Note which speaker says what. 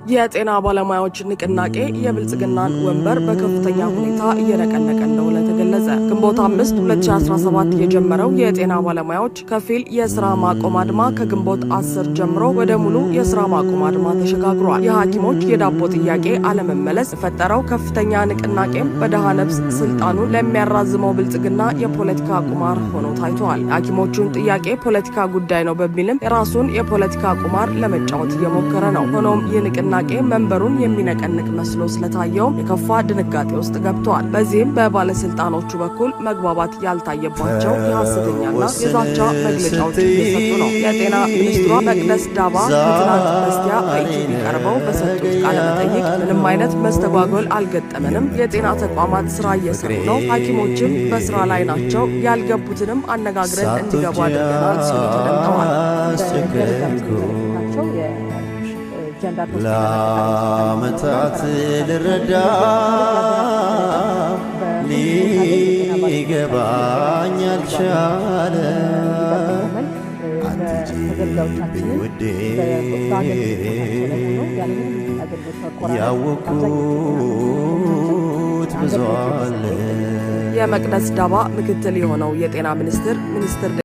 Speaker 1: የጤና ባለሙያዎች ንቅናቄ የብልጽግናን ወንበር በከፍተኛ ሁኔታ እየነቀነቀ እንደሆነ ተገለጸ። ግንቦት 5 2017 የጀመረው የጤና ባለሙያዎች ከፊል የስራ ማቆም አድማ ከግንቦት 10 ጀምሮ ወደ ሙሉ የስራ ማቆም አድማ ተሸጋግሯል። የሐኪሞች የዳቦ ጥያቄ አለመመለስ የፈጠረው ከፍተኛ ንቅናቄም በደሃ ነፍስ ስልጣኑን ለሚያራዝመው ብልጽግና የፖለቲካ ቁማር ሆኖ ታይቷል። የሐኪሞቹን ጥያቄ ፖለቲካ ጉዳይ ነው በሚልም የራሱን የፖለቲካ ቁማር ለመጫወት እየሞከረ ነው። ሆኖም ይህ ንቅናቄ መንበሩን የሚነቀንቅ መስሎ ስለታየው የከፋ ድንጋጤ ውስጥ ገብቷል። በዚህም በባለስልጣኖቹ በኩል መግባባት ያልታየባቸው የሐሰተኛና የዛቻ መግለጫዎች እየሰጡ ነው። የጤና ሚኒስትሯ መቅደስ ዳባ ከትናንት በስቲያ በኢቲቪ ቀርበው በሰጡት ቃለ መጠይቅ ምንም አይነት መስተጓጎል አልገጠመንም፣ የጤና ተቋማት ስራ እየሰሩ ነው፣ ሐኪሞችም በስራ ላይ ናቸው፣ ያልገቡትንም አነጋግረን እንዲገቡ አድርገናል ሲሉ ተደምጠዋል።
Speaker 2: ለዓመታት ልረዳ ሊገባኝ አልቻለ አትጂ ውዴ ያወኩት ብዙ አለ።
Speaker 1: የመቅደስ ዳባ ምክትል የሆነው የጤና ሚኒስትር